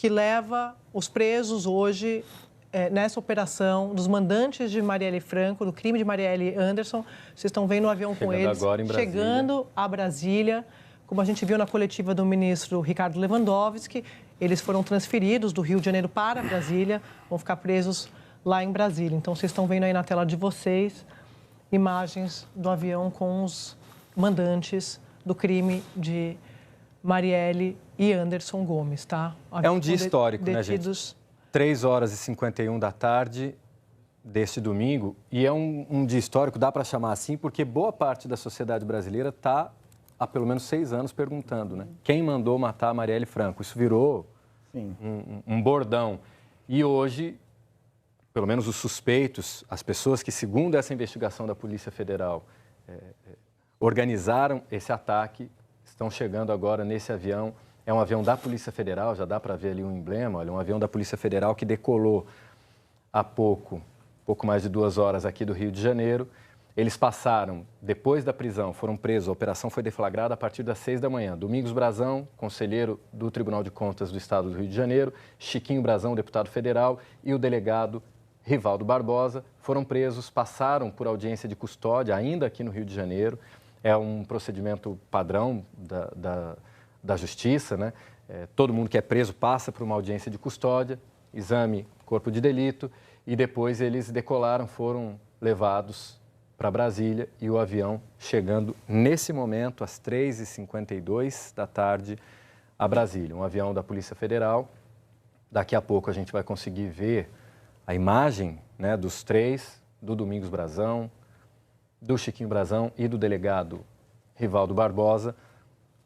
que leva os presos hoje nessa operação dos mandantes de Marielle Franco, do crime de Marielle Anderson. Vocês estão vendo o avião com eles chegando a Brasília. Como a gente viu na coletiva do ministro Ricardo Lewandowski, eles foram transferidos do Rio de Janeiro para Brasília, vão ficar presos lá em Brasília. Então, vocês estão vendo aí na tela de vocês imagens do avião com os mandantes do crime de Marielle e Anderson Gomes, tá? É um dia histórico, né, gente? 3h51 da tarde deste domingo. E é um dia histórico, dá para chamar assim, porque boa parte da sociedade brasileira está há pelo menos 6 anos perguntando, né? Quem mandou matar a Marielle Franco? Isso virou um bordão. E hoje, pelo menos os suspeitos, as pessoas que, segundo essa investigação da Polícia Federal, organizaram esse ataque, estão chegando agora nesse avião. É um avião da Polícia Federal, já dá para ver ali um emblema, olha, um avião da Polícia Federal que decolou há pouco mais de 2 horas aqui do Rio de Janeiro. Eles passaram, depois da prisão, foram presos, a operação foi deflagrada a partir das 6 da manhã. Domingos Brazão, conselheiro do Tribunal de Contas do Estado do Rio de Janeiro, Chiquinho Brazão, deputado federal, e o delegado Rivaldo Barbosa foram presos, passaram por audiência de custódia, ainda aqui no Rio de Janeiro. É um procedimento padrão da Justiça, né? Todo mundo que é preso passa por uma audiência de custódia, exame corpo de delito, e depois eles decolaram, foram levados para Brasília e o avião chegando nesse momento, às 3h52 da tarde, a Brasília. Um avião da Polícia Federal. Daqui a pouco a gente vai conseguir ver a imagem, né, dos 3, do Domingos Brazão, do Chiquinho Brazão e do delegado Rivaldo Barbosa,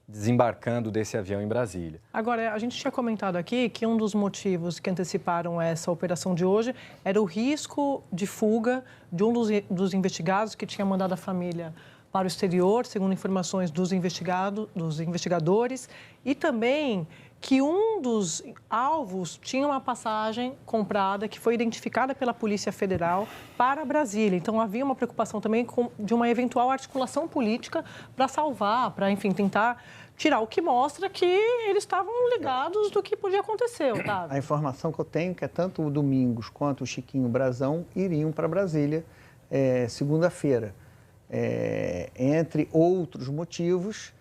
desembarcando desse avião em Brasília. Agora, a gente tinha comentado aqui que um dos motivos que anteciparam essa operação de hoje era o risco de fuga de um dos investigados que tinha mandado a família para o exterior, segundo informações dos investigadores, e também que um dos alvos tinha uma passagem comprada que foi identificada pela Polícia Federal para Brasília. Então, havia uma preocupação também de uma eventual articulação política para salvar, para, enfim, tentar tirar o que mostra que eles estavam ligados do que podia acontecer, Otávio. A informação que eu tenho é que tanto o Domingos quanto o Chiquinho Brazão iriam para Brasília segunda-feira. Entre outros motivos,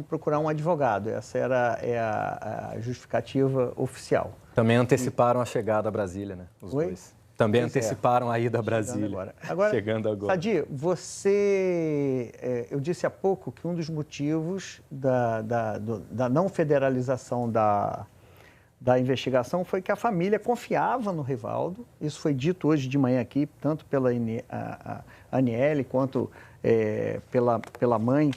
procurar um advogado. Essa era a justificativa oficial. Também anteciparam a chegada a Brasília, né? Os dois. Também anteciparam a ida a Brasília. Chegando agora. Sadi, eu disse há pouco que um dos motivos da não federalização da investigação foi que a família confiava no Rivaldo. Isso foi dito hoje de manhã aqui, tanto pela Aniele quanto pela mãe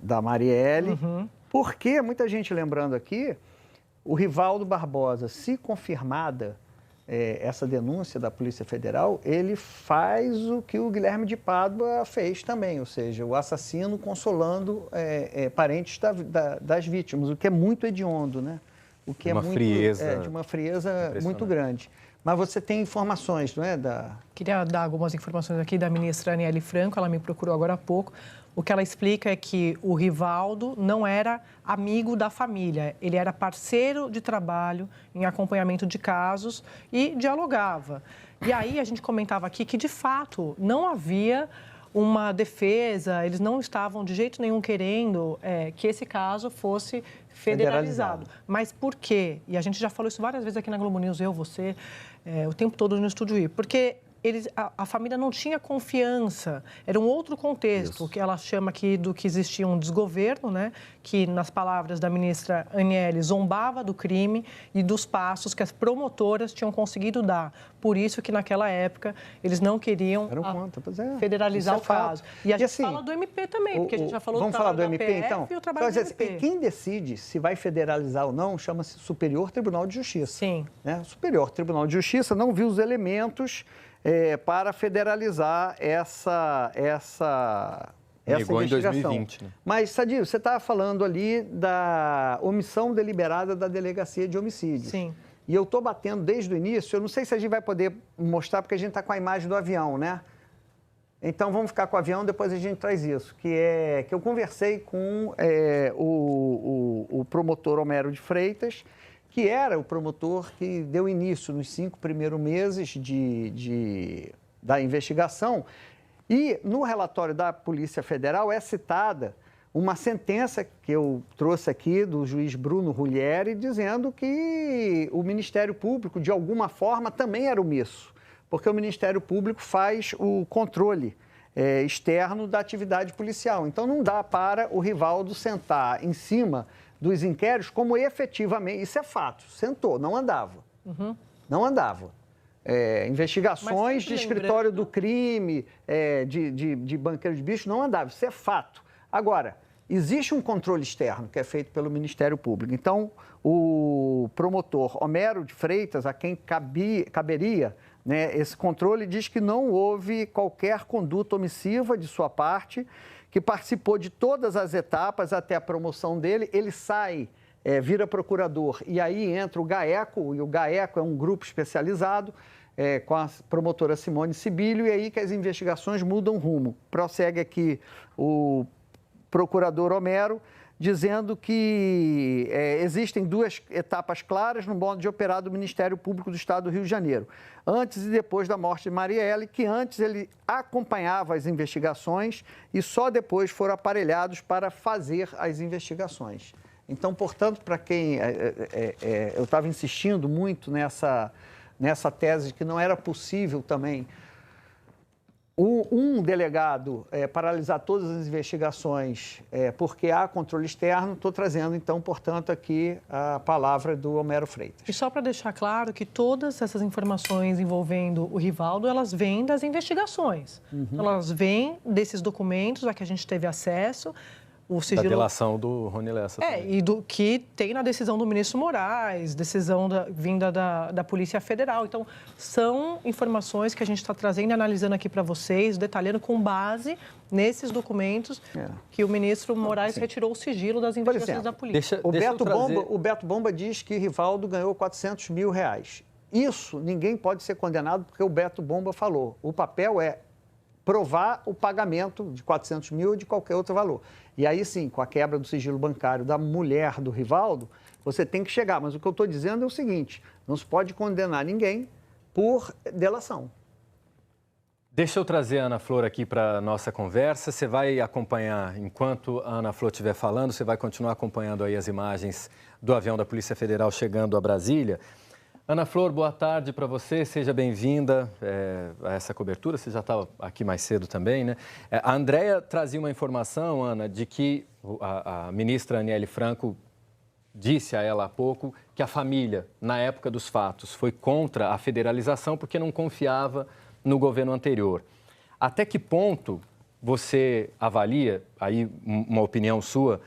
da Marielle. Uhum. Porque, muita gente lembrando aqui, o Rivaldo Barbosa, se confirmada essa denúncia da Polícia Federal, ele faz o que o Guilherme de Pádua fez também, ou seja, o assassino consolando parentes das vítimas, o que é muito hediondo, né? O que é de uma frieza muito grande. Mas você tem informações, não é? Queria dar algumas informações aqui da ministra Aniele Franco, ela me procurou agora há pouco. O que ela explica é que o Rivaldo não era amigo da família, ele era parceiro de trabalho em acompanhamento de casos e dialogava. E aí a gente comentava aqui que, de fato, não havia uma defesa, eles não estavam de jeito nenhum querendo que esse caso fosse federalizado. Mas por quê? E a gente já falou isso várias vezes aqui na Globo News, você, o tempo todo no Estúdio I. Porque a família não tinha confiança, era um outro contexto, que ela chama aqui do que existia um desgoverno, né? Que, nas palavras da ministra Aniele, zombava do crime e dos passos que as promotoras tinham conseguido dar. Por isso que, naquela época, eles não queriam federalizar o caso. E a gente fala do MP também, porque a gente já falou do trabalho do MP, então? E o trabalho do MP. Quem decide se vai federalizar ou não chama-se Superior Tribunal de Justiça. Sim. Né? O Superior Tribunal de Justiça não viu os elementos para federalizar essa Negou investigação. Em 2020, né? Mas, Sadio, você estava falando ali da omissão deliberada da Delegacia de Homicídios. Sim. E eu estou batendo desde o início, eu não sei se a gente vai poder mostrar, porque a gente está com a imagem do avião, né? Então, vamos ficar com o avião, depois a gente traz isso, que eu conversei com o promotor Homero de Freitas, que era o promotor que deu início nos 5 primeiros meses da investigação. E no relatório da Polícia Federal é citada uma sentença que eu trouxe aqui do juiz Bruno Ruggieri, dizendo que o Ministério Público, de alguma forma, também era omisso, porque o Ministério Público faz o controle externo da atividade policial. Então, não dá para o Rivaldo sentar em cima dos inquéritos como efetivamente... Isso é fato, sentou, não andava. Não andava. Investigações de escritório do crime, de banqueiro de bicho, não andava. Isso é fato. Agora, existe um controle externo que é feito pelo Ministério Público. Então, o promotor Homero de Freitas, a quem caberia esse controle, diz que não houve qualquer conduta omissiva de sua parte, que participou de todas as etapas até a promoção dele. Ele sai, vira procurador, e aí entra o GAECO, e o GAECO é um grupo especializado, com a promotora Simone Sibilio, e aí que as investigações mudam rumo. Prossegue aqui o procurador Homero, dizendo que existem 2 etapas claras no modo de operar do Ministério Público do Estado do Rio de Janeiro. Antes e depois da morte de Marielle, que antes ele acompanhava as investigações e só depois foram aparelhados para fazer as investigações. Então, portanto, para quem... eu estava insistindo muito nessa tese de que não era possível também um delegado paralisar todas as investigações porque há controle externo. Estou trazendo, então, portanto, aqui a palavra do Homero Freitas. E só para deixar claro que todas essas informações envolvendo o Rivaldo, elas vêm das investigações. Elas vêm desses documentos a que a gente teve acesso. O sigilo... Da delação do Rony Lessa. E do que tem na decisão do ministro Moraes, decisão vinda da Polícia Federal. Então, são informações que a gente está trazendo e analisando aqui para vocês, detalhando com base nesses documentos que o ministro Moraes retirou o sigilo das investigações da polícia. O Beto Bomba diz que Rivaldo ganhou R$400 mil. Isso ninguém pode ser condenado, porque o Beto Bomba falou. O papel é provar o pagamento de 400 mil ou de qualquer outro valor. E aí sim, com a quebra do sigilo bancário da mulher do Rivaldo, você tem que chegar. Mas o que eu estou dizendo é o seguinte, não se pode condenar ninguém por delação. Deixa eu trazer a Ana Flor aqui para a nossa conversa. Você vai acompanhar, enquanto a Ana Flor estiver falando, você vai continuar acompanhando aí as imagens do avião da Polícia Federal chegando a Brasília. Ana Flor, boa tarde para você, seja bem-vinda a essa cobertura, você já estava aqui mais cedo também, né? A Andréia trazia uma informação, Ana, de que a ministra Aniele Franco disse a ela há pouco que a família, na época dos fatos, foi contra a federalização porque não confiava no governo anterior. Até que ponto você avalia, aí uma opinião sua,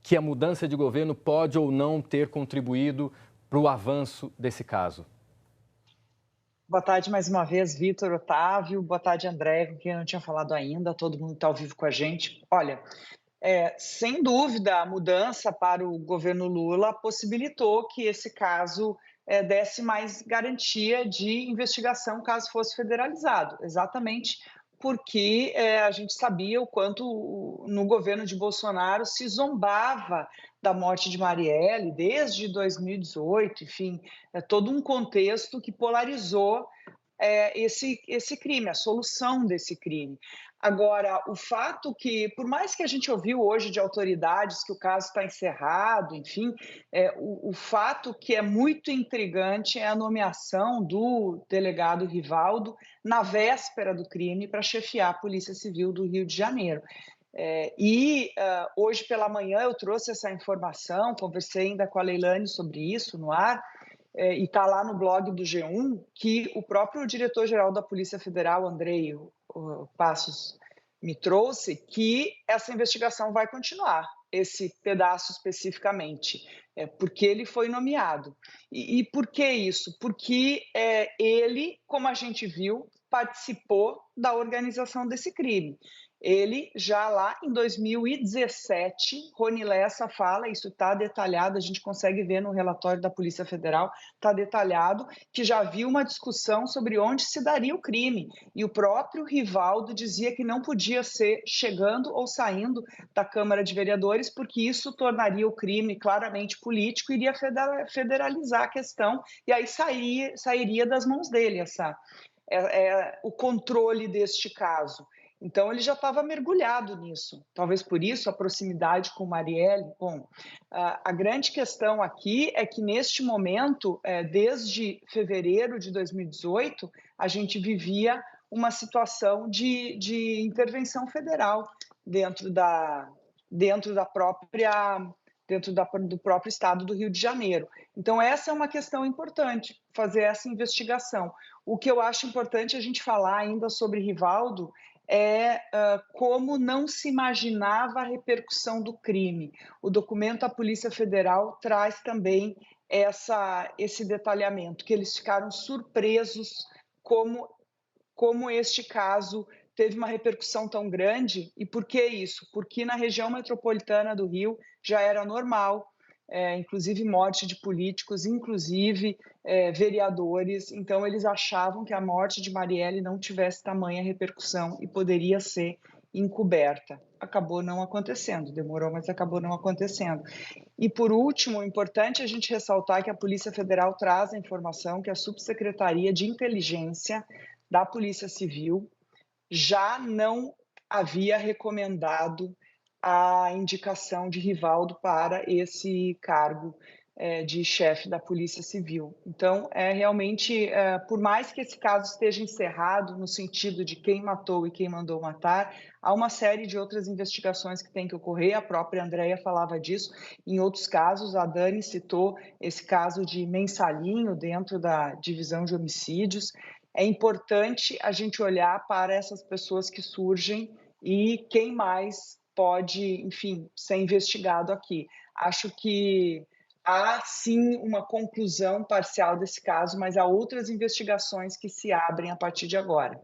que a mudança de governo pode ou não ter contribuído para o avanço desse caso? Boa tarde mais uma vez, Vitor, Otávio. Boa tarde, André, com quem eu não tinha falado ainda. Todo mundo está ao vivo com a gente. Olha, sem dúvida, a mudança para o governo Lula possibilitou que esse caso desse mais garantia de investigação caso fosse federalizado. Exatamente porque a gente sabia o quanto no governo de Bolsonaro se zombava da morte de Marielle desde 2018, enfim, todo um contexto que polarizou esse crime, a solução desse crime. Agora, o fato que, por mais que a gente ouviu hoje de autoridades que o caso está encerrado, enfim, o fato que é muito intrigante é a nomeação do delegado Rivaldo na véspera do crime para chefiar a Polícia Civil do Rio de Janeiro. Hoje pela manhã eu trouxe essa informação, conversei ainda com a Leilane sobre isso no ar, e está lá no blog do G1, que o próprio diretor-geral da Polícia Federal, Andrei Passos, me trouxe, que essa investigação vai continuar, esse pedaço especificamente, porque ele foi nomeado. E por que isso? Porque ele, como a gente viu, participou da organização desse crime. Ele já lá em 2017, Rony Lessa fala, isso está detalhado, a gente consegue ver no relatório da Polícia Federal, está detalhado, que já havia uma discussão sobre onde se daria o crime. E o próprio Rivaldo dizia que não podia ser chegando ou saindo da Câmara de Vereadores, porque isso tornaria o crime claramente político e iria federalizar a questão, e aí sairia das mãos dele o controle deste caso. Então, ele já estava mergulhado nisso. Talvez por isso a proximidade com Marielle. Bom, a grande questão aqui é que, neste momento, desde fevereiro de 2018, a gente vivia uma situação de intervenção federal dentro do próprio estado do Rio de Janeiro. Então, essa é uma questão importante, fazer essa investigação. O que eu acho importante a gente falar ainda sobre Rivaldo como não se imaginava a repercussão do crime. O documento da Polícia Federal traz também esse detalhamento, que eles ficaram surpresos como este caso teve uma repercussão tão grande. E por que isso? Porque na região metropolitana do Rio já era normal, inclusive morte de políticos, inclusive vereadores. Então, eles achavam que a morte de Marielle não tivesse tamanha repercussão e poderia ser encoberta. Acabou não acontecendo, demorou, mas acabou não acontecendo. E, por último, é importante a gente ressaltar que a Polícia Federal traz a informação que a Subsecretaria de Inteligência da Polícia Civil já não havia recomendado a indicação de Rivaldo para esse cargo de chefe da Polícia Civil. Então, realmente, por mais que esse caso esteja encerrado no sentido de quem matou e quem mandou matar, há uma série de outras investigações que têm que ocorrer, a própria Andréia falava disso. Em outros casos, a Dani citou esse caso de mensalinho dentro da divisão de homicídios. É importante a gente olhar para essas pessoas que surgem e quem mais pode, enfim, ser investigado aqui. Acho que há, sim, uma conclusão parcial desse caso, mas há outras investigações que se abrem a partir de agora.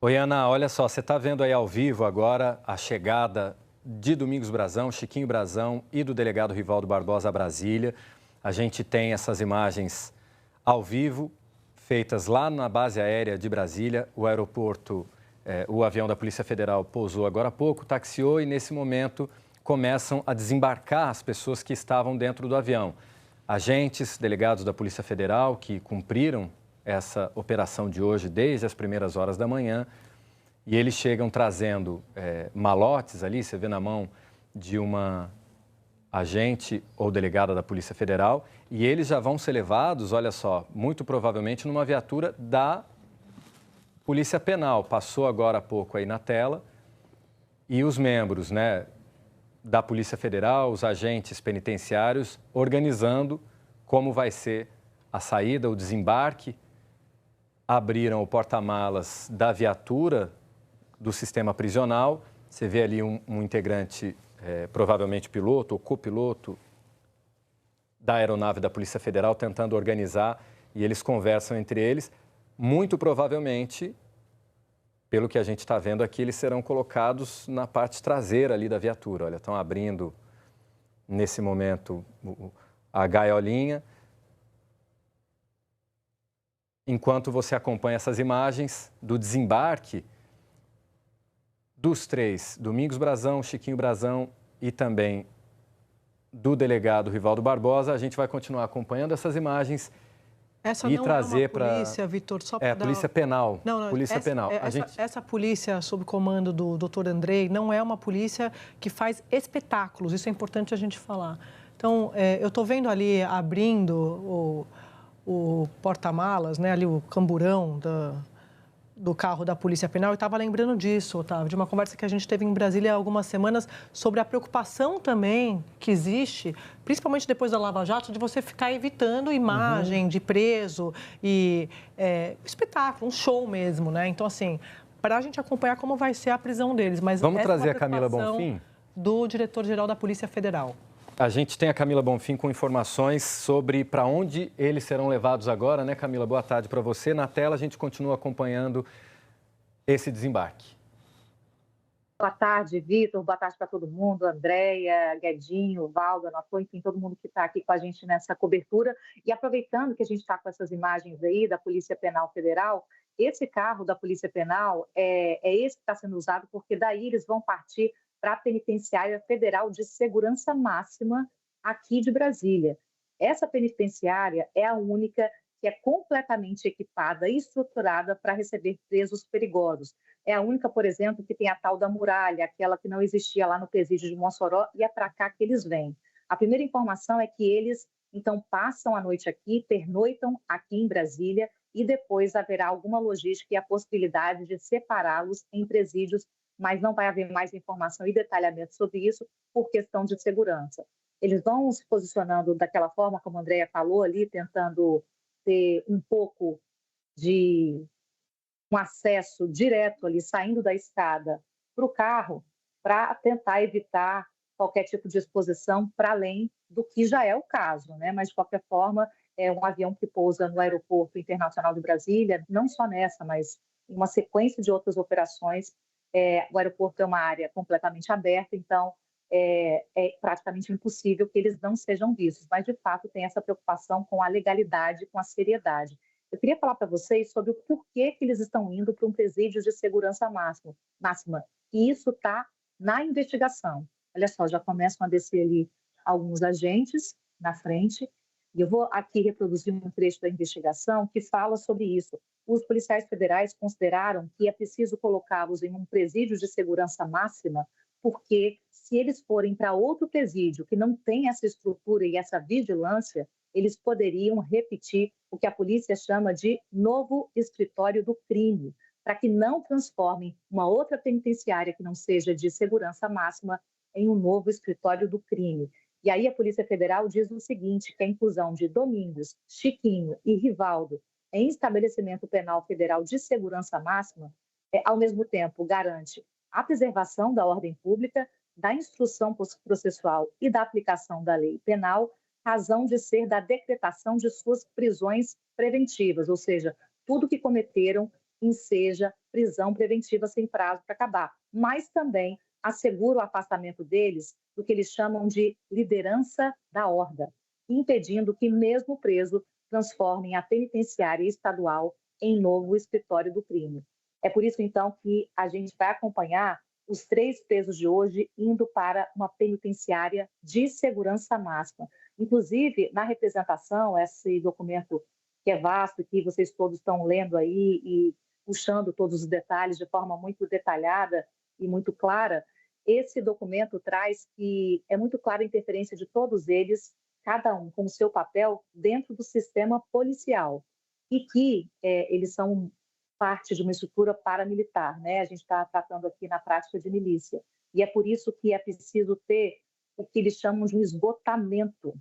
Oi, Ana, olha só, você está vendo aí ao vivo agora a chegada de Domingos Brazão, Chiquinho Brazão e do delegado Rivaldo Barbosa a Brasília. A gente tem essas imagens ao vivo, feitas lá na base aérea de Brasília. O aeroporto, o avião da Polícia Federal pousou agora há pouco, taxiou e nesse momento começam a desembarcar as pessoas que estavam dentro do avião. Agentes, delegados da Polícia Federal que cumpriram essa operação de hoje desde as primeiras horas da manhã e eles chegam trazendo malotes ali, você vê na mão de uma agente ou delegada da Polícia Federal e eles já vão ser levados, olha só, muito provavelmente numa viatura da Polícia Penal. Passou agora há pouco aí na tela e os membros, da Polícia Federal, os agentes penitenciários, organizando como vai ser a saída, o desembarque. Abriram o porta-malas da viatura do sistema prisional. Você vê ali um integrante, provavelmente piloto ou copiloto da aeronave da Polícia Federal, tentando organizar e eles conversam entre eles. Muito provavelmente, pelo que a gente está vendo aqui, eles serão colocados na parte traseira ali da viatura. Olha, estão abrindo, nesse momento, a gaiolinha. Enquanto você acompanha essas imagens do desembarque dos três, Domingos Brazão, Chiquinho Brazão e também do delegado Rivaldo Barbosa, a gente vai continuar acompanhando essas imagens. Essa e não trazer é uma polícia, Vitor, só para a Polícia Penal. Não, Polícia Penal. Essa polícia sob comando do Dr. Andrei não é uma polícia que faz espetáculos, isso é importante a gente falar. Então, eu estou vendo ali abrindo o porta-malas, ali o camburão do carro da Polícia Penal, e estava lembrando disso, Otávio, de uma conversa que a gente teve em Brasília há algumas semanas sobre a preocupação também que existe, principalmente depois da Lava Jato, de você ficar evitando imagem de preso e espetáculo, um show mesmo, Então, assim, para a gente acompanhar como vai ser a prisão deles. Mas vamos trazer a Camila Bonfim? Do diretor-geral da Polícia Federal. A gente tem a Camila Bonfim com informações sobre para onde eles serão levados agora, Camila? Boa tarde para você. Na tela a gente continua acompanhando esse desembarque. Boa tarde, Vitor. Boa tarde para todo mundo. Andréia, Guedinho, Valdo, Anafô, enfim, todo mundo que está aqui com a gente nessa cobertura. E aproveitando que a gente está com essas imagens aí da Polícia Penal Federal, esse carro da Polícia Penal é esse que está sendo usado, porque daí eles vão partir para a Penitenciária Federal de Segurança Máxima aqui de Brasília. Essa penitenciária é a única que é completamente equipada e estruturada para receber presos perigosos. É a única, por exemplo, que tem a tal da muralha, aquela que não existia lá no presídio de Mossoró, e é para cá que eles vêm. A primeira informação é que eles, então, passam a noite aqui, pernoitam aqui em Brasília, e depois haverá alguma logística e a possibilidade de separá-los em presídios, mas não vai haver mais informação e detalhamento sobre isso por questão de segurança. Eles vão se posicionando daquela forma, como a Andréia falou ali, tentando ter um pouco de um acesso direto ali, saindo da escada para o carro, para tentar evitar qualquer tipo de exposição para além do que já é o caso, né? Mas, de qualquer forma, é um avião que pousa no Aeroporto Internacional de Brasília, não só nessa, mas em uma sequência de outras operações. O aeroporto é uma área completamente aberta, então é praticamente impossível que eles não sejam vistos, mas, de fato, tem essa preocupação com a legalidade, com a seriedade. Eu queria falar para vocês sobre o porquê que eles estão indo para um presídio de segurança máxima. E isso está na investigação. Olha só, já começam a descer ali alguns agentes na frente. E eu vou aqui reproduzir um trecho da investigação que fala sobre isso. Os policiais federais consideraram que é preciso colocá-los em um presídio de segurança máxima, porque se eles forem para outro presídio que não tem essa estrutura e essa vigilância, eles poderiam repetir o que a polícia chama de novo escritório do crime, para que não transformem uma outra penitenciária que não seja de segurança máxima em um novo escritório do crime. E aí a Polícia Federal diz o seguinte, que a inclusão de Domingos, Chiquinho e Rivaldo em estabelecimento penal federal de segurança máxima, ao mesmo tempo, garante a preservação da ordem pública, da instrução processual e da aplicação da lei penal, razão de ser da decretação de suas prisões preventivas, ou seja, tudo que cometeram enseja prisão preventiva sem prazo para acabar, mas também assegura o afastamento deles do que eles chamam de liderança da horda, impedindo que mesmo preso transformem a penitenciária estadual em novo escritório do crime. É por isso, então, que a gente vai acompanhar os 3 presos de hoje indo para uma penitenciária de segurança máxima. Inclusive, na representação, esse documento que é vasto, que vocês todos estão lendo aí e puxando todos os detalhes de forma muito detalhada e muito clara, esse documento traz que é muito clara a interferência de todos eles, cada um com o seu papel dentro do sistema policial, e que eles são parte de uma estrutura paramilitar, né? A gente está tratando aqui na prática de milícia. E é por isso que é preciso ter o que eles chamam de um esgotamento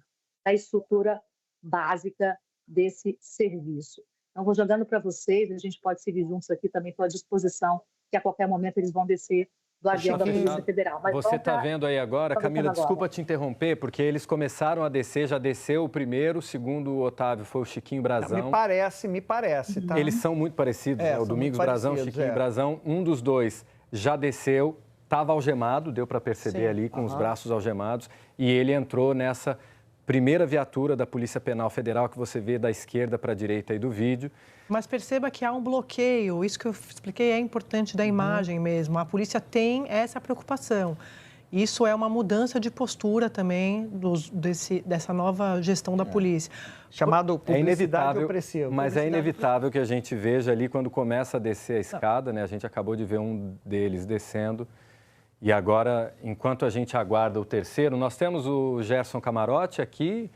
da estrutura básica desse serviço. Então, vou jogando para vocês, a gente pode seguir juntos aqui, também estou à disposição, que a qualquer momento eles vão descer do avião da Polícia Federal. Mas você está vendo aí agora, Camila, desculpa te interromper, porque eles começaram a descer, já desceu o primeiro, o segundo, o Otávio, foi o Chiquinho Brazão. Não, me parece, tá? Eles são muito parecidos, né? O Domingos Brazão, Chiquinho Brazão, um dos dois já desceu, estava algemado, deu para perceber ali, com os braços algemados, e ele entrou nessa primeira viatura da Polícia Penal Federal, que você vê da esquerda para a direita aí do vídeo. Mas perceba que há um bloqueio, isso que eu expliquei é importante da imagem mesmo. A polícia tem essa preocupação. Isso é uma mudança de postura também dessa nova gestão da polícia. Chamado publicidade opressiva. Mas é inevitável que a gente veja ali quando começa a descer a escada, né? A gente acabou de ver um deles descendo. E agora, enquanto a gente aguarda o terceiro, nós temos o Gerson Camarote aqui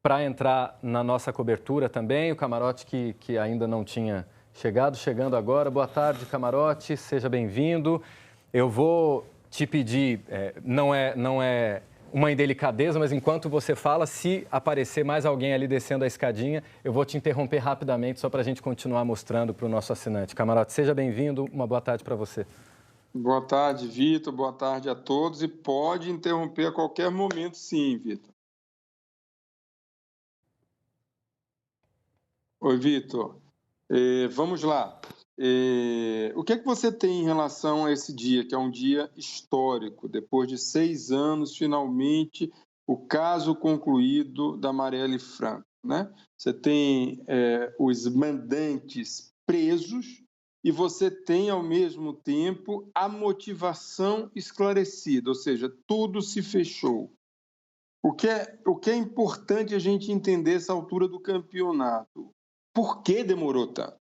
para entrar na nossa cobertura também. O Camarote que ainda não tinha chegando agora. Boa tarde, Camarote, seja bem-vindo. Eu vou te pedir, não é uma indelicadeza, mas enquanto você fala, se aparecer mais alguém ali descendo a escadinha, eu vou te interromper rapidamente só para a gente continuar mostrando para o nosso assinante. Camarote, seja bem-vindo, uma boa tarde para você. Boa tarde, Vitor. Boa tarde a todos. E pode interromper a qualquer momento, sim, Vitor. Oi, Vitor. Vamos lá. O que é que você tem em relação a esse dia, que é um dia histórico, depois de 6 anos, finalmente, o caso concluído da Marielle Franco, né? Você tem os mandantes presos e você tem, ao mesmo tempo, a motivação esclarecida, ou seja, tudo se fechou. O que é importante a gente entender essa altura do campeonato? Por que demorou tanto?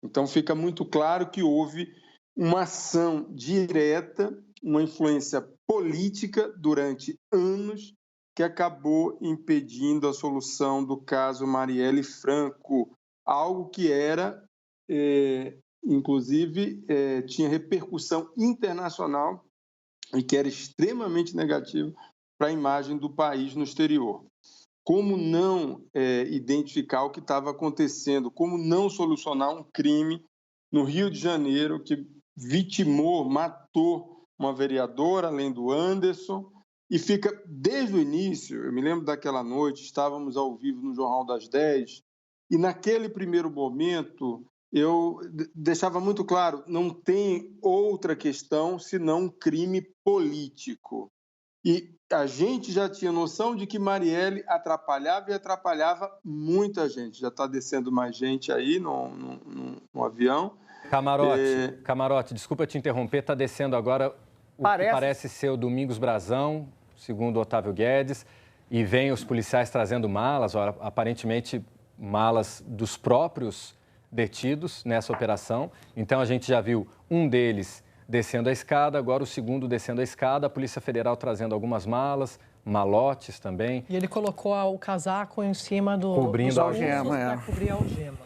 Então, fica muito claro que houve uma ação direta, uma influência política durante anos que acabou impedindo a solução do caso Marielle Franco, algo que era, inclusive, tinha repercussão internacional e que era extremamente negativo para a imagem do país no exterior. Como não identificar o que estava acontecendo? Como não solucionar um crime no Rio de Janeiro que vitimou, matou uma vereadora, além do Anderson, e fica desde o início. Eu me lembro daquela noite, estávamos ao vivo no Jornal das 10, e naquele primeiro momento eu deixava muito claro, não tem outra questão senão um crime político. E a gente já tinha noção de que Marielle atrapalhava e atrapalhava muita gente. Já está descendo mais gente aí no avião. Camarote, desculpa te interromper, está descendo agora o que parece ser o Domingos Brazão, segundo Otávio Guedes, e vem os policiais trazendo malas, aparentemente malas dos próprios detidos nessa operação. Então a gente já viu um deles descendo a escada, agora o segundo descendo a escada, a Polícia Federal trazendo algumas malas, malotes também. E ele colocou o casaco em cima cobrindo a algema, para cobrir a algema.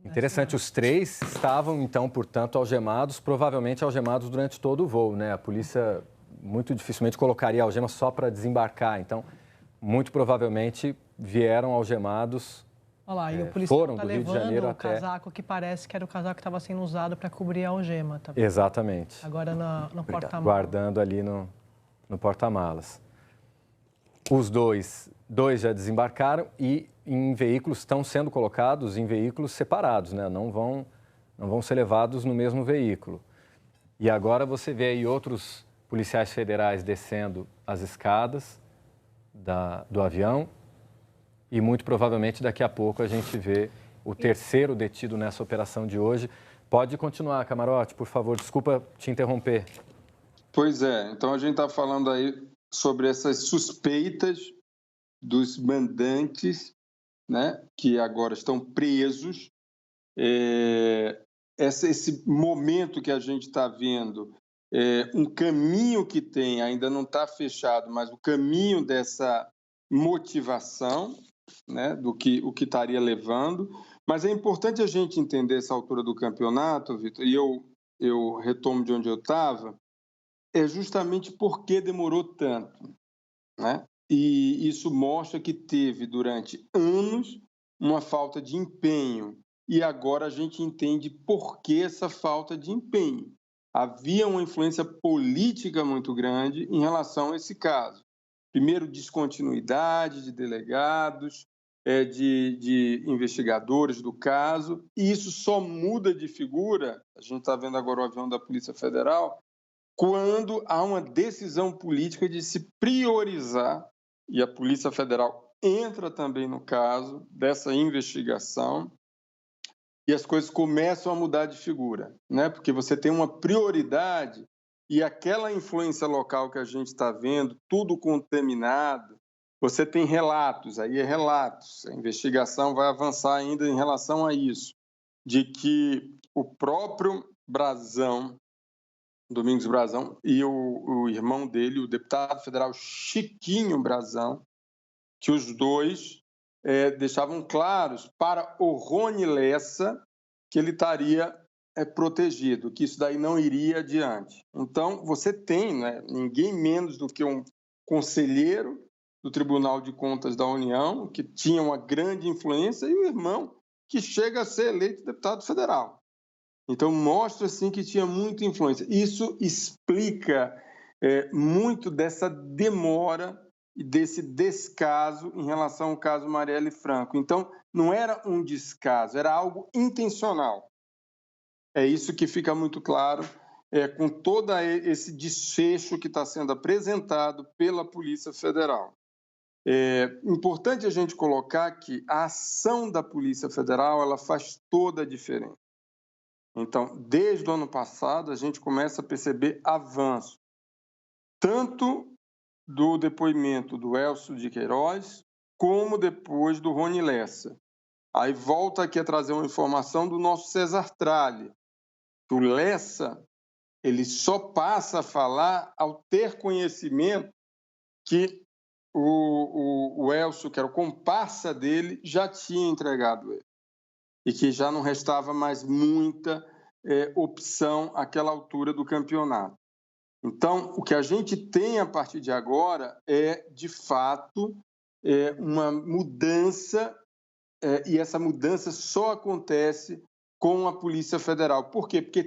Interessante, os 3 estavam, então, portanto, algemados, provavelmente algemados durante todo o voo, né? A polícia muito dificilmente colocaria a algema só para desembarcar, então, muito provavelmente vieram algemados. Olha lá, e o policial está levando o casaco que parece que era o casaco que estava sendo usado para cobrir a algema. Tá? Exatamente. Agora no porta-malas. Guardando ali no porta-malas. Os dois já desembarcaram e em veículos, estão sendo colocados em veículos separados, né? Não vão ser levados no mesmo veículo. E agora você vê aí outros policiais federais descendo as escadas do avião. E muito provavelmente daqui a pouco a gente vê o terceiro detido nessa operação de hoje. Pode continuar, Camarote, por favor. Desculpa te interromper. Pois é, então a gente está falando aí sobre essas suspeitas dos mandantes, né, que agora estão presos. Esse momento que a gente está vendo, um caminho que tem, ainda não está fechado, mas o caminho dessa motivação, né, o que estaria levando. Mas é importante a gente entender essa altura do campeonato, Vitor, e eu retomo de onde eu estava, é justamente porque demorou tanto, né? E isso mostra que teve, durante anos, uma falta de empenho. E agora a gente entende por que essa falta de empenho. Havia uma influência política muito grande em relação a esse caso. Primeiro, descontinuidade de delegados, de investigadores do caso, e isso só muda de figura, a gente está vendo agora o avião da Polícia Federal, quando há uma decisão política de se priorizar, e a Polícia Federal entra também no caso dessa investigação, e as coisas começam a mudar de figura, né? Porque você tem uma prioridade e aquela influência local que a gente está vendo, tudo contaminado, você tem relatos, aí relatos, a investigação vai avançar ainda em relação a isso, de que o próprio Brazão, Domingos Brazão, e o irmão dele, o deputado federal Chiquinho Brazão, que os dois deixavam claros para o Rony Lessa que ele estaria protegido, que isso daí não iria adiante. Então, você tem, né, ninguém menos do que um conselheiro do Tribunal de Contas da União, que tinha uma grande influência, e o irmão, que chega a ser eleito deputado federal. Então, mostra, assim, que tinha muita influência. Isso explica muito dessa demora e desse descaso em relação ao caso Marielle Franco. Então, não era um descaso, era algo intencional. É isso que fica muito claro com todo esse desfecho que está sendo apresentado pela Polícia Federal. É importante a gente colocar que a ação da Polícia Federal ela faz toda a diferença. Então, desde o ano passado, a gente começa a perceber avanço, tanto do depoimento do Elcio de Queiroz, como depois do Rony Lessa. Aí volta aqui a trazer uma informação do nosso César Tralli. O Lessa, ele só passa a falar ao ter conhecimento que o Elcio, que era o comparsa dele, já tinha entregado ele. E que já não restava mais muita opção àquela altura do campeonato. Então, o que a gente tem a partir de agora é, de fato, uma mudança, e essa mudança só acontece com a Polícia Federal. Por quê? Porque